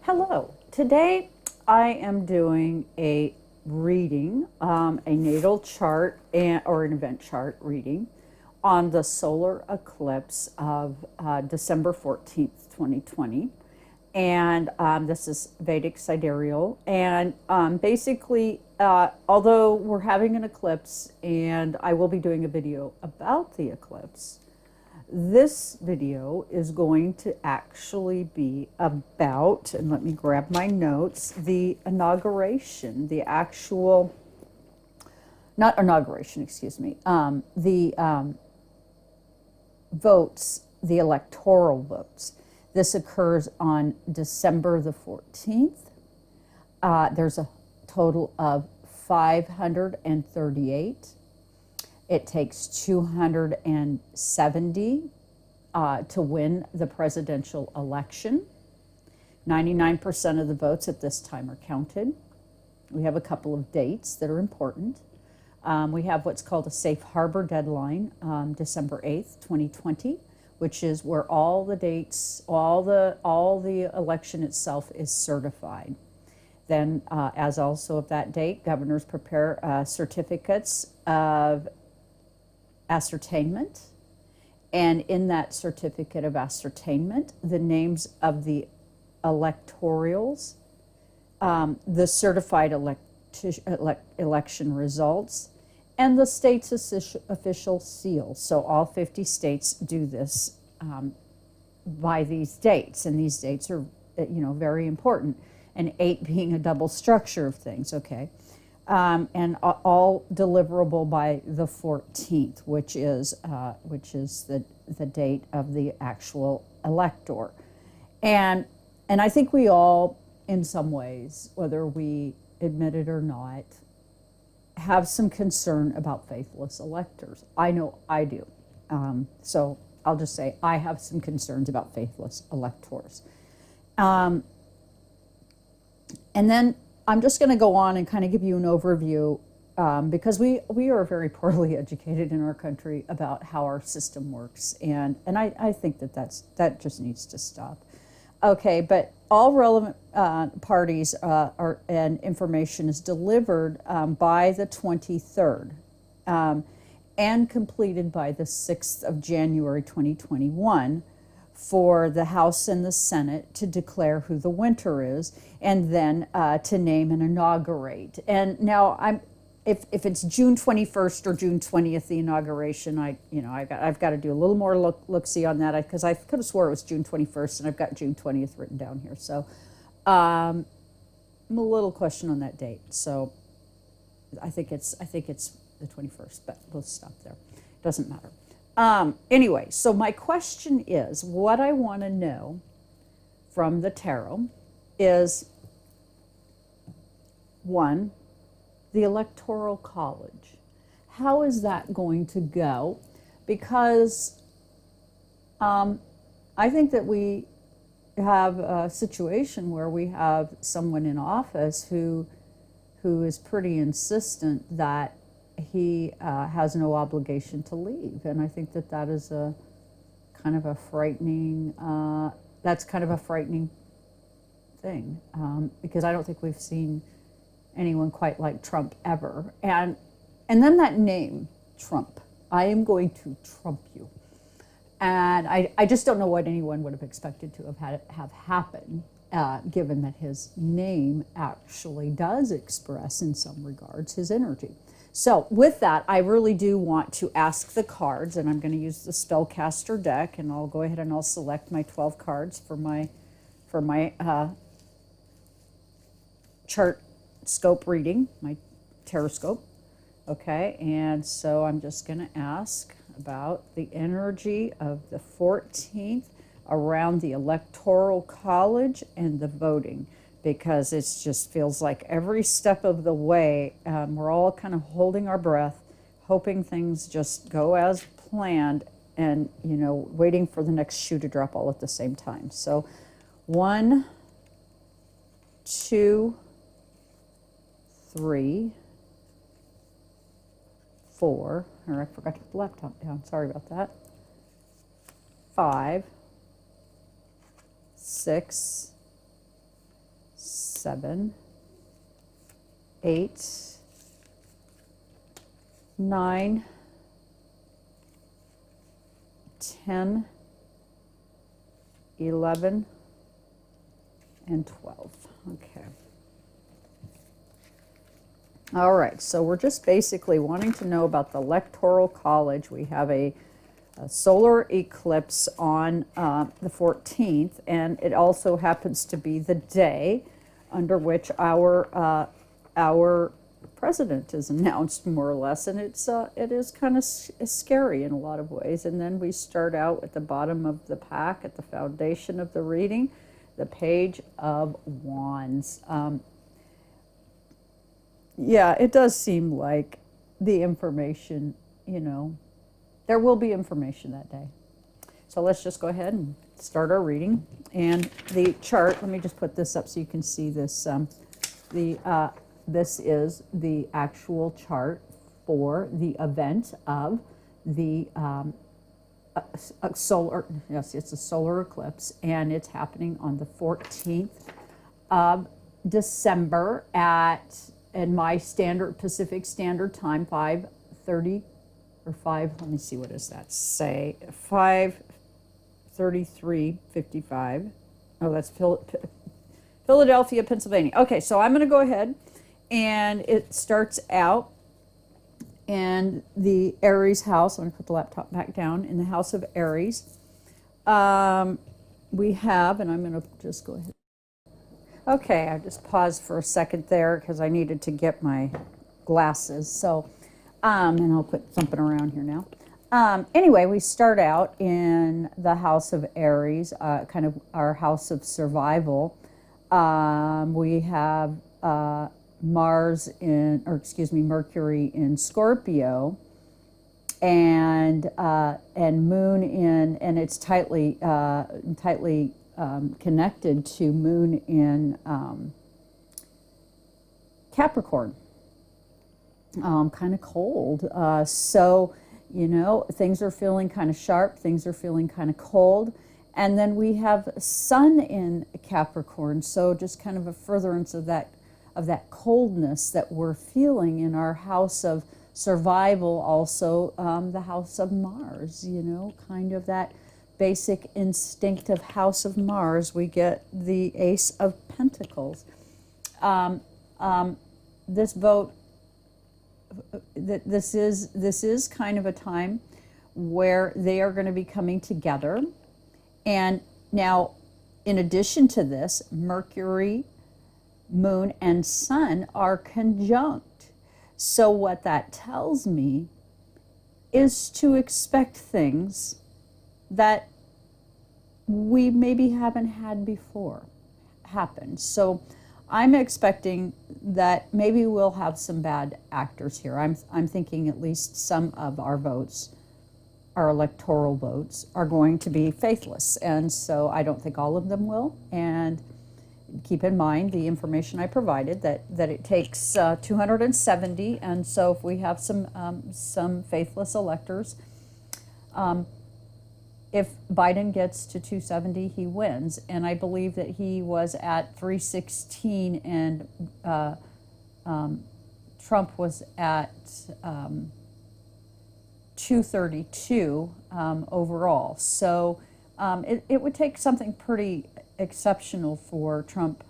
Hello. Today I am doing a reading, a natal chart or an event chart reading on the solar eclipse of December 14th, 2020. And this is Vedic sidereal. And basically, although we're having an eclipse and I will be doing a video about the eclipse, this video is going to actually be about, and let me grab my notes, the inauguration, the actual, not inauguration, excuse me, the votes, the electoral votes. This occurs on December the 14th. There's a total of 538. It takes 270 to win the presidential election. 99% of the votes at this time are counted. We have a couple of dates that are important. We have what's called a safe harbor deadline, December 8th, 2020, which is where all the dates, all the election itself is certified. Then, as also of that date, governors prepare certificates of ascertainment, and in that certificate of ascertainment, the names of the electorals, the certified election results, and the state's official seal. So all 50 states do this by these dates, and these dates are, very important. And 8 being a double structure of things, okay? And all deliverable by the 14th, which is the date of the actual elector. And I think we all, in some ways, whether we admit it or not, have some concern about faithless electors. I know I do. So I'll just say I have some concerns about faithless electors. And then I'm just going to go on and kind of give you an overview because we are very poorly educated in our country about how our system works, and I think that just needs to stop. Okay, but all relevant parties and information is delivered by the 23rd and completed by the 6th of January 2021 for the House and the Senate to declare who the winner is, and then to name and inaugurate. And now if it's June 21st or June 20th, the inauguration, I've got to do a little more look-see on that, because I could have swore it was June 21st, and I've got June 20th written down here. So I'm a little question on that date. So I think it's the 21st, but we'll stop there. Doesn't matter. Anyway, so my question is, what I want to know from the tarot is, one, the Electoral College. How is that going to go? Because I think that we have a situation where we have someone in office who is pretty insistent that he has no obligation to leave, and I think that is a kind of a frightening. That's kind of a frightening thing, because I don't think we've seen anyone quite like Trump ever. And then that name, Trump. I am going to trump you, and I just don't know what anyone would have expected to have happen, given that his name actually does express, in some regards, his energy. So with that, I really do want to ask the cards, and I'm going to use the Spellcaster deck, and I'll go ahead and I'll select my 12 cards for my chart scope reading, my tarot scope. Okay, and so I'm just going to ask about the energy of the 14th around the Electoral College and the voting, because it just feels like every step of the way we're all kind of holding our breath, hoping things just go as planned, and waiting for the next shoe to drop all at the same time. So 1, 2, 3, 4, or I forgot to put the laptop down, sorry about that, 5, 6, 7, 8, 9, 10, 11, and 12. Okay. All right, so we're just basically wanting to know about the Electoral College. We have a solar eclipse on the 14th, and it also happens to be the day under which our president is announced, more or less, and it is kind of scary in a lot of ways. And then we start out at the bottom of the pack, at the foundation of the reading, the Page of Wands. Yeah, it does seem like the information, there will be information that day. So let's just go ahead and start our reading. And the chart, let me just put this up so you can see this. This is the actual chart for the event of the it's a solar eclipse, and it's happening on the 14th of December in my standard Pacific Standard Time, 5:30 or 5, let me see, what does that say? 5:33:55. Oh, that's Philadelphia, Pennsylvania. Okay, so I'm going to go ahead, and it starts out in the Aries house. I'm going to put the laptop back down. In the house of Aries, we have, and I'm going to just go ahead. Okay, I just paused for a second there because I needed to get my glasses. So, and I'll put something around here now. Anyway, we start out in the house of Aries, kind of our house of survival. We have Mercury in Scorpio, and Moon in, and it's tightly connected to Moon in Capricorn. Kind of cold. So, things are feeling kind of sharp, things are feeling kind of cold. And then we have Sun in Capricorn, so just kind of a furtherance of that coldness that we're feeling in our house of survival. Also, the house of Mars, kind of that basic instinctive house of Mars. We get the Ace of Pentacles. This is kind of a time where they are going to be coming together. And now, in addition to this, Mercury, Moon, and Sun are conjunct. So what that tells me is to expect things that we maybe haven't had before happen. So I'm expecting that maybe we'll have some bad actors here. I'm thinking at least some of our votes, our electoral votes, are going to be faithless. And so I don't think all of them will. And keep in mind the information I provided, that it takes 270. And so if we have some faithless electors, if Biden gets to 270, he wins. And I believe that he was at 316 and Trump was at 232 overall. So it would take something pretty exceptional for Trump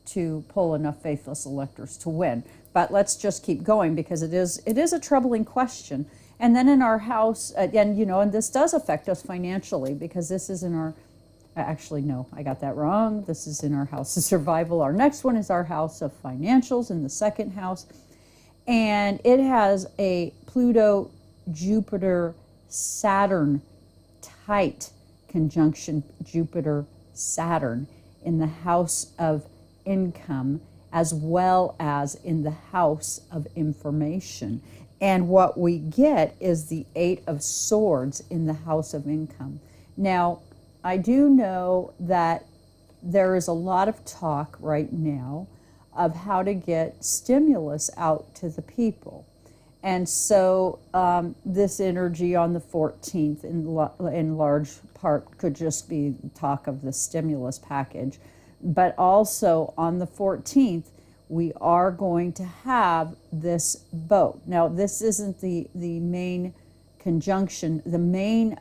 to pull enough faithless electors to win. But let's just keep going, because it is a troubling question. And then in our house, and this does affect us financially, because this is in our, actually, no, I got that wrong. This is in our house of survival. Our next one is our house of financials in the second house. And it has a Pluto, Jupiter, Saturn tight conjunction, Jupiter, Saturn, in the house of income, as well as in the house of information. And what we get is the 8 of Swords in the house of income. Now, I do know that there is a lot of talk right now of how to get stimulus out to the people. And so this energy on the 14th in large part could just be talk of the stimulus package But also on the 14th, we are going to have this vote. Now, this isn't the main conjunction. The main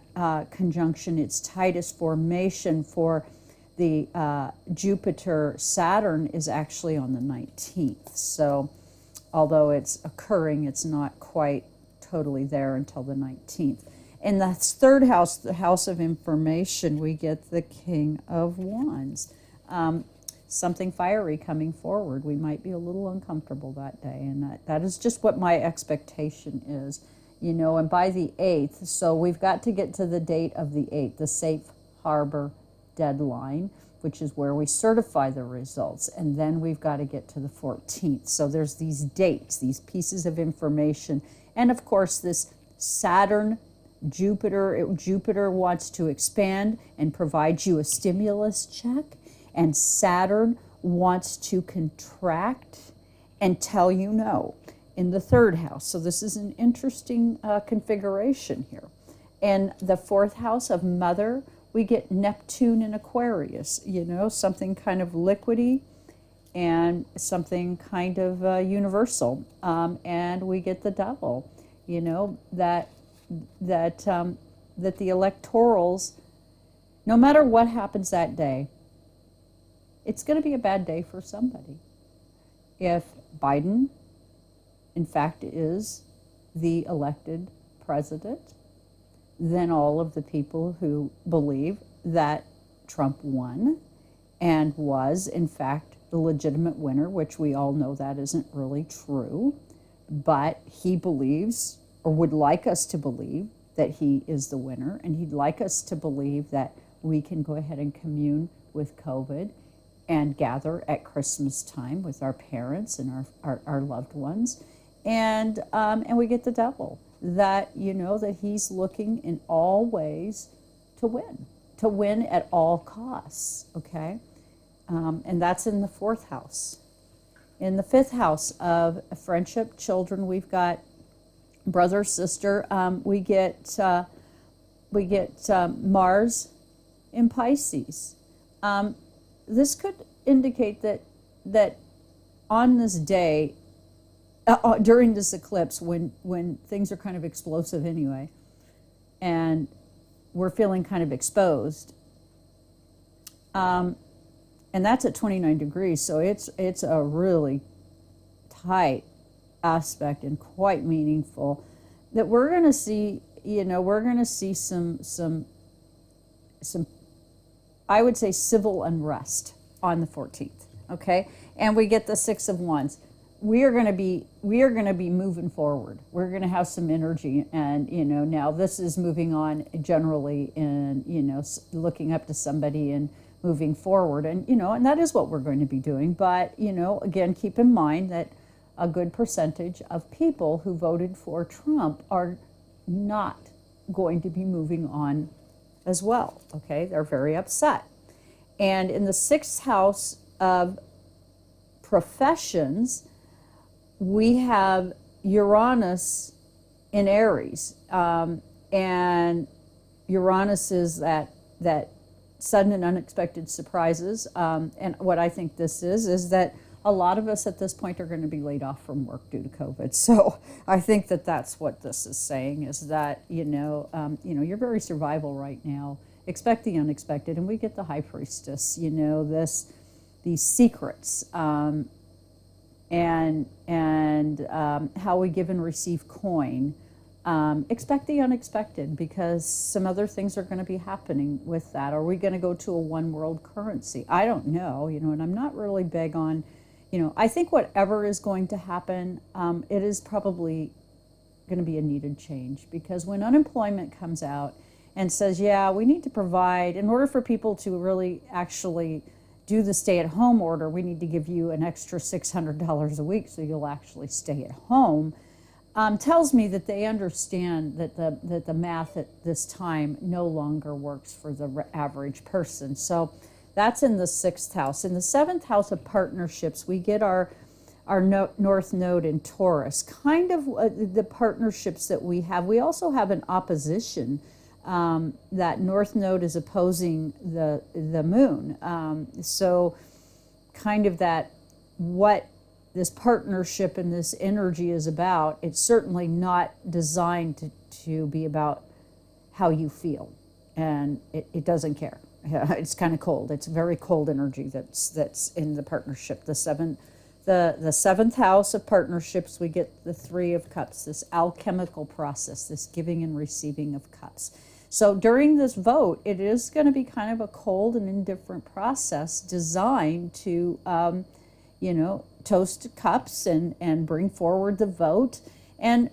conjunction, its Titus formation for the Jupiter-Saturn is actually on the 19th. So although it's occurring, it's not quite totally there until the 19th. In the third house, the house of information, we get the King of Wands. Something fiery coming forward. We might be a little uncomfortable that day, and that is just what my expectation is. You know, and by the 8th, so we've got to get to the date of the 8th, the safe harbor deadline, which is where we certify the results, and then we've got to get to the 14th. So there's these dates, these pieces of information, and of course this Saturn, Jupiter wants to expand and provide you a stimulus check, and Saturn wants to contract and tell you no in the third house. So this is an interesting configuration here. In the fourth house of Mother, we get Neptune in Aquarius, you know, something kind of liquidy and something kind of universal. And we get the Devil, you know, that the electorals, no matter what happens that day, it's going to be a bad day for somebody. If Biden, in fact, is the elected president, then all of the people who believe that Trump won and was, in fact, the legitimate winner, which we all know that isn't really true, but he believes, or would like us to believe, that he is the winner, and he'd like us to believe that we can go ahead and commune with COVID and gather at Christmas time with our parents and our loved ones. And we get the Devil, that, you know, that he's looking in all ways to win at all costs, okay? And that's in the fourth house. In the fifth house of friendship, children, we've got brother, sister. We get Mars in Pisces. This could indicate that on this day, during this eclipse, when things are kind of explosive anyway, and we're feeling kind of exposed, and that's at 29 degrees, so it's a really tight aspect and quite meaningful, that we're going to see, you know, we're going to see some I would say civil unrest on the 14th, okay? And we get the Six of Wands. We are going to be moving forward. We're going to have some energy, and, you know, now this is moving on generally in, you know, looking up to somebody and moving forward, and, you know, and that is what we're going to be doing. But, you know, again, keep in mind that a good percentage of people who voted for Trump are not going to be moving on as well, okay? They're very upset. And in the sixth house of professions, we have Uranus in Aries, and Uranus is that sudden and unexpected surprises. And what I think this is that a lot of us at this point are going to be laid off from work due to COVID. So I think that that's what this is saying, is that, you know, you're very survival right now. Expect the unexpected, and we get the High Priestess. You know, these secrets. And how we give and receive coin. Expect the unexpected, because some other things are going to be happening with that. Are we going to go to a one world currency? I don't know, you know, and I'm not really big on, you know, I think whatever is going to happen, it is probably going to be a needed change, because when unemployment comes out and says, yeah, we need to provide, in order for people to really actually do the stay-at-home order, we need to give you an extra $600 a week so you'll actually stay at home, tells me that they understand that the math at this time no longer works for the average person. So that's in the sixth house. In the seventh house of partnerships, we get our North Node in Taurus, kind of the partnerships that we have. We also have an opposition. That North Node is opposing the moon. So kind of that, what this partnership and this energy is about. It's certainly not designed to be about how you feel, and it doesn't care. It's kind of cold. It's a very cold energy that's in the partnership. The seventh house of partnerships, we get the Three of Cups, this alchemical process, this giving and receiving of cups. So during this vote, it is going to be kind of a cold and indifferent process designed to, toast cups and bring forward the vote. And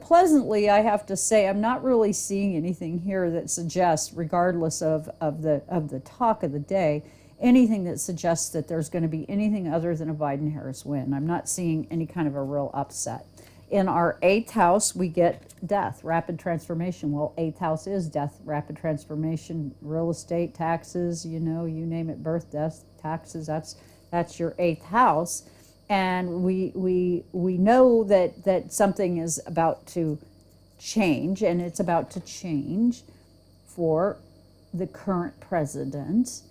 pleasantly, I have to say, I'm not really seeing anything here that suggests, regardless of the talk of the day, anything that suggests that there's going to be anything other than a Biden-Harris win. I'm not seeing any kind of a real upset. In our eighth house, we get death, rapid transformation. Well, eighth house is death, rapid transformation, real estate, taxes, you name it, birth, death, taxes. That's your eighth house. And we know that something is about to change, and it's about to change for the current president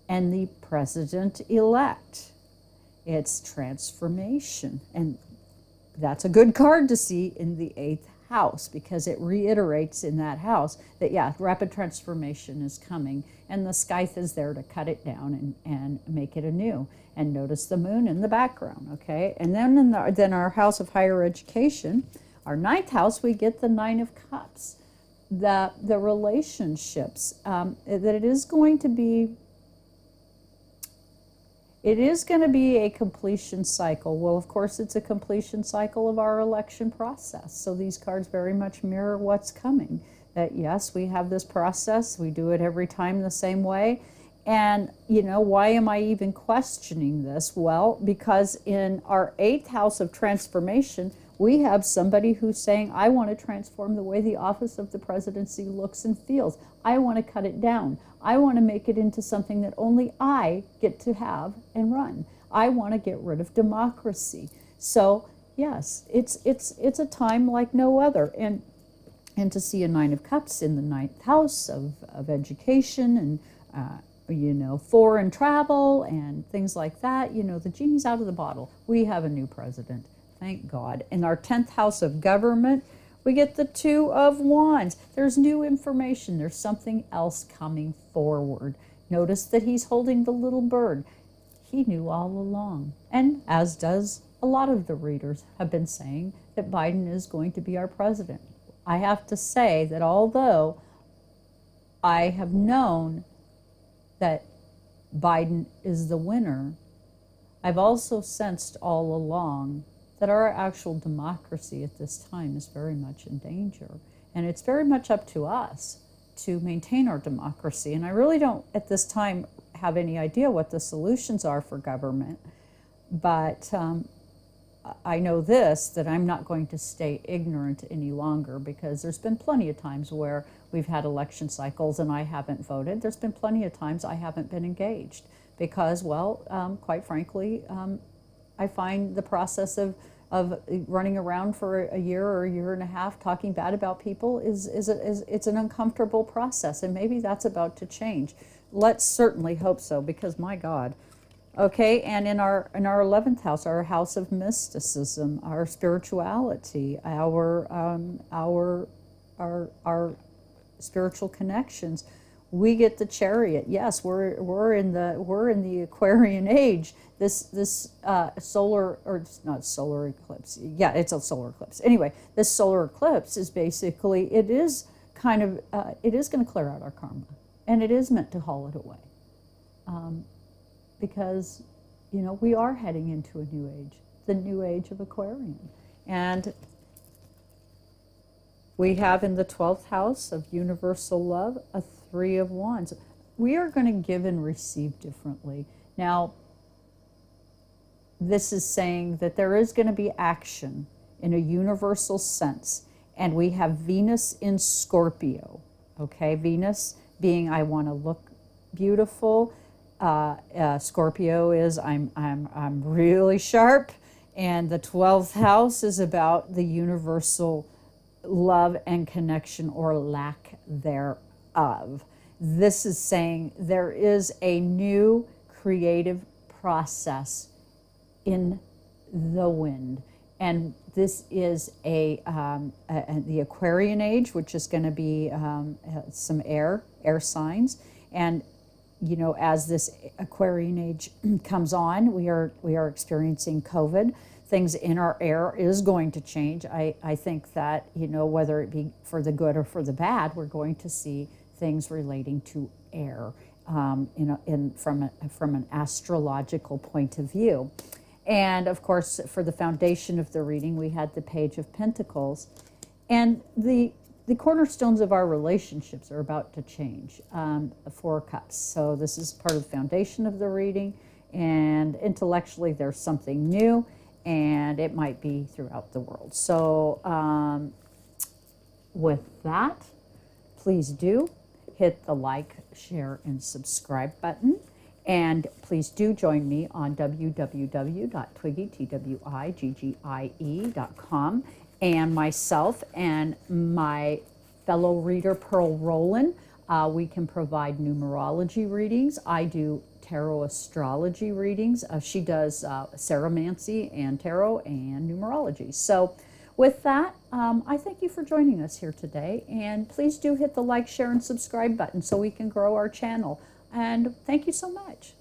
and the president-elect. It's transformation, and that's a good card to see in the eighth house, because it reiterates in that house that, yeah, rapid transformation is coming, and the scythe is there to cut it down and make it anew. And notice the moon in the background, okay? And then then our house of higher education, our ninth house, we get the Nine of Cups, the relationships, that it is going to be a completion cycle. Well, of course, it's a completion cycle of our election process. So these cards very much mirror what's coming. That yes, we have this process. We do it every time the same way. And, why am I even questioning this? Well, because in our eighth house of transformation, we have somebody who's saying, I want to transform the way the office of the presidency looks and feels. I want to cut it down. I want to make it into something that only I get to have and run. I want to get rid of democracy. So yes, it's a time like no other. And to see a Nine of Cups in the ninth house of education and foreign travel and things like that, the genie's out of the bottle. We have a new president. Thank God. In our 10th house of government, we get the Two of Wands. There's new information. There's something else coming forward. Notice that he's holding the little bird. He knew all along. And as does a lot of the readers have been saying, that Biden is going to be our president. I have to say that although I have known that Biden is the winner, I've also sensed all along that our actual democracy at this time is very much in danger. And it's very much up to us to maintain our democracy. And I really don't, at this time, have any idea what the solutions are for government. But I know this, that I'm not going to stay ignorant any longer, because there's been plenty of times where we've had election cycles and I haven't voted. There's been plenty of times I haven't been engaged because, well, quite frankly, I find the process of running around for a year or a year and a half talking bad about people it's an uncomfortable process, and maybe that's about to change. Let's certainly hope so, because my God. Okay, and in our 11th house, our house of mysticism, our spirituality, our spiritual connections, we get the Chariot. Yes, we're in the Aquarian age. This solar, or it's not solar eclipse. Yeah, it's a solar eclipse. Anyway, this solar eclipse is basically, it is going to clear out our karma, and it is meant to haul it away. Because, we are heading into a new age, the new age of Aquarian. And we have in the 12th house of universal love, a Three of Wands. We are going to give and receive differently. Now, this is saying that there is going to be action in a universal sense. And we have Venus in Scorpio. Okay, Venus being, I want to look beautiful. Scorpio is I'm really sharp, and the 12th house is about the universal love and connection, or lack thereof. This is saying there is a new creative process in the wind. And this is the Aquarian age, which is going to be some air signs. And you know, as this Aquarian age comes on, we are experiencing COVID. Things in our air is going to change. I think that, you know, whether it be for the good or for the bad, we're going to see things relating to air, from an astrological point of view. And of course, for the foundation of the reading, we had the Page of Pentacles. And the cornerstones of our relationships are about to change, 4 Cups. So this is part of the foundation of the reading. And intellectually, there's something new, and it might be throughout the world. So with that, please do hit the like, share, and subscribe button. And please do join me on www.twiggie.com, and myself and my fellow reader, Pearl Rowland. We can provide numerology readings. I do tarot astrology readings. She does ceromancy and tarot and numerology. So with that, I thank you for joining us here today. And please do hit the like, share, and subscribe button so we can grow our channel. And thank you so much.